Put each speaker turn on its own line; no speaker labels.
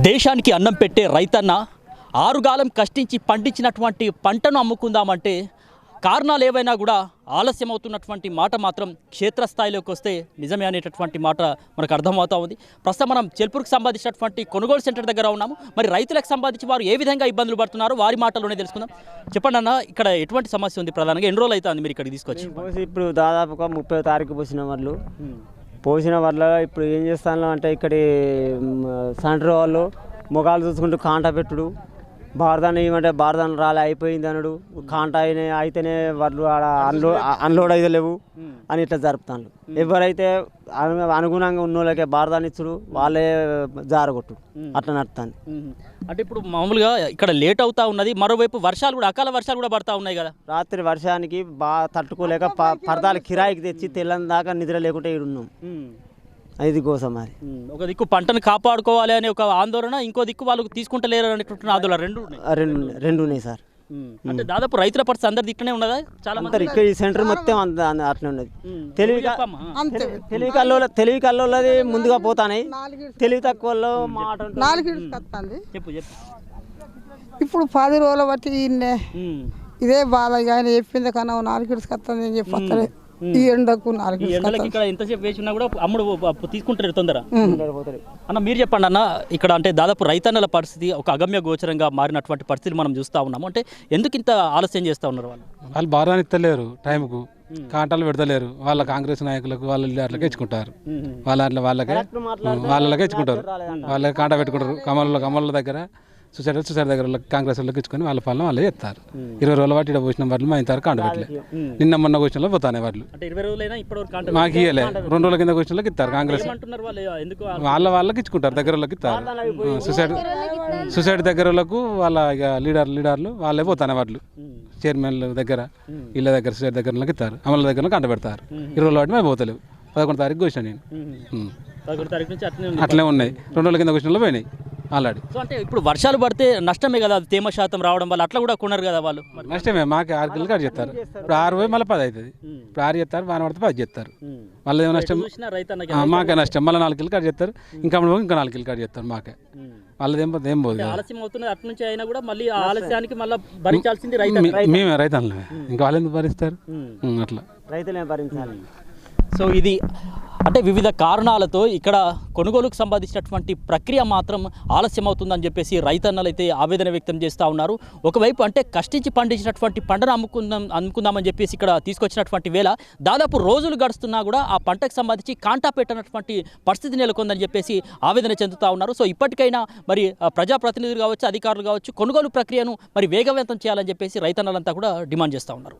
దేశానికి అన్నం పెట్టే రైతన్న ఆరుగాలం కష్టించి పండించినటువంటి పంటను అమ్ముకుందామంటే కారణాలు ఏవైనా కూడా ఆలస్యం అవుతున్నటువంటి మాట మాత్రం క్షేత్రస్థాయిలోకి వస్తే నిజమే అనేటటువంటి మాట మనకు అర్థమవుతా ఉంది. ప్రస్తుతం మనం చెల్పూరుకు సంబంధించినటువంటి కొనుగోలు సెంటర్ దగ్గర ఉన్నాము. మరి రైతులకు సంబంధించి వారు ఏ విధంగా ఇబ్బందులు పడుతున్నారో వారి మాటల్లోనే తెలుసుకుందాం. చెప్పండి అన్న, ఇక్కడ ఎటువంటి సమస్య ఉంది ప్రధానంగా? ఎన్ని రోజులు అవుతుంది మీరు ఇక్కడికి తీసుకొచ్చి?
ఇప్పుడు దాదాపు 30వ తారీఖు పోసిన వాళ్ళు ఇప్పుడు ఏం చేస్తాను అంటే ఇక్కడి సెంటర్ వాళ్ళు మొగాలు చూసుకుంటూ కాంటా పెట్టుడు, బారదాన్ని ఏమంటే బారదాన్ని రాలే అయిపోయింది అనుడు, కాంటా అయితేనే వాళ్ళు ఆడ అన్లోడ్ అయితే లేవు అని ఇట్లా జరుపుతాను. ఎవరైతే అనుగుణంగా ఉన్న వాళ్ళకే బారదాన్ని ఇచ్చుడు, వాళ్ళే జారగొట్టు అట్లా నడుతాను.
అంటే ఇప్పుడు మామూలుగా ఇక్కడ లేట్ అవుతా ఉన్నది, మరోవైపు వర్షాలు కూడా అకాల వర్షాలు కూడా పడతా ఉన్నాయి కదా.
రాత్రి వర్షానికి బాగా తట్టుకోలేక పరదాలు కిరాయికి తెచ్చి తెల్లని దాకా నిద్ర లేకుంటే ఈడున్నాం. ఇది కోసం మరి
ఒక దిక్కు పంటను కాపాడుకోవాలి అనే ఒక ఆందోళన, ఇంకో దిక్కు వాళ్ళు తీసుకుంటలేరు అనేటువంటి ఆందోళన
రెండు ఉన్నాయి సార్.
అంటే దాదాపు రైతుల పరిస్థితి అందరి దిక్కునే ఉన్నదా? చాలా మంది
ఇక్కడ ఈ సెంటర్ మొత్తం అట్లా ఉన్నది. తెలివి కల్లోది ముందుగా పోతాయి, తెలివి తక్కువ మాట
ఇప్పుడు 10 రోజుల బట్టి ఇదే బాధ. కానీ చెప్పింది కన్నా 4 కిడ్స్కొస్తుంది అని చెప్పి ఈ ఎండకు 4
ఇక్కడ ఎంతసేపు వేసినా కూడా అమ్ముడు తీసుకుంటారు తొందర. అన్న మీరు చెప్పండి అన్న, ఇక్కడ అంటే దాదాపు రైతన్నల పరిస్థితి ఒక అగమ్య గోచరంగా మారినటువంటి పరిస్థితులు మనం చూస్తూ ఉన్నాము. అంటే ఎందుకు ఇంత ఆలస్యం చేస్తూ ఉన్నారు? వాళ్ళు
బారాన్ని ఇస్తలేరు, టైంకు కాంటాలు పెడతలేరు. వాళ్ళ కాంగ్రెస్ నాయకులకు వాళ్ళ లీడర్లకే ఇచ్చుకుంటారు, వాళ్ళకే ఇచ్చుకుంటారు, వాళ్ళకి కాంటా పెట్టుకుంటారు. కమల దగ్గర సొసైటీ దగ్గర కాంగ్రెస్ వాళ్ళకి ఇచ్చుకొని వాళ్ళ పాలన వాళ్ళు చేస్తారు. 20 రోజుల వాటి ఇక్కడ పోసిన వాళ్ళు మా ఇంత కాంట పెట్టలే. నిన్న మొన్న క్వశ్చన్లో పోతానే వాళ్ళు మాకు ఇయ్యలే. 2 రోజుల కింద క్వశ్చన్లకు ఇస్తారు కాంగ్రెస్ వాళ్ళకి ఇచ్చుకుంటారు, దగ్గర వాళ్ళకి ఇస్తారు. సొసైటీ దగ్గర వాళ్ళకు వాళ్ళ ఇక లీడర్లు వాళ్ళే పోతానే వాళ్ళు చైర్మన్ల దగ్గర ఇళ్ళ దగ్గర సొసైటీ దగ్గర ఇస్తారు, అమల దగ్గర కాంట పెడతారు. 20 రోజుల వాటి మేము పోతలేవు. 11వ తారీఖు వచ్చిన నేను అట్లే ఉన్నాయి. 2 రోజుల కింద క్వశ్చన్లో పోయినాయి ఆల్రెడీ.
సో అంటే ఇప్పుడు వర్షాలు పడితే నష్టమే కదా, తేమ శాతం రావడం వల్ల అట్లా కూడా కొన్నారు కదా వాళ్ళు.
నష్టమే, మాకు 6 కిలోలు కట్ చేస్తారు. ఇప్పుడు 6 పోయి మళ్ళీ 10 అవుతుంది. ఇప్పుడు 6 చేస్తారు, వాన పడితే 10 చేస్తారు. మళ్ళీ ఏమో నష్టం మాకే నష్టం. మళ్ళీ 4 కిలోలు కట్ చేస్తారు, ఇంకా 4 కిలోలు కట్ చేస్తారు మాకే. వాళ్ళది ఏం పోదు.
ఆలస్యం అవుతుంది అటు నుంచి అయినా కూడా మళ్ళీ ఆలస్యానికి మళ్ళీ భరించాల్సింది
మేమే రైతన్నలమే, ఇంకా వాళ్ళు ఎందుకు భరిస్తారు? అట్లా
రైతులే భరించాలి.
సో ఇది అంటే వివిధ కారణాలతో ఇక్కడ కొనుగోలుకు సంబంధించినటువంటి ప్రక్రియ మాత్రం ఆలస్యం అవుతుందని చెప్పేసి రైతన్నలు అయితే ఆవేదన వ్యక్తం చేస్తూ ఉన్నారు. ఒకవైపు అంటే కష్టించి పండించినటువంటి పంటను అమ్ముకుందామని చెప్పేసి ఇక్కడ తీసుకొచ్చినటువంటి వేళ దాదాపు రోజులు గడుస్తున్నా కూడా ఆ పంటకు సంబంధించి కాంటా పెట్టినటువంటి పరిస్థితి నెలకొందని చెప్పేసి ఆవేదన చెందుతూ ఉన్నారు. సో ఇప్పటికైనా మరి ప్రజాప్రతినిధులు కావచ్చు, అధికారులు కావచ్చు, కొనుగోలు ప్రక్రియను మరి వేగవంతం చేయాలని చెప్పేసి రైతన్నలంతా కూడా డిమాండ్ చేస్తూ ఉన్నారు.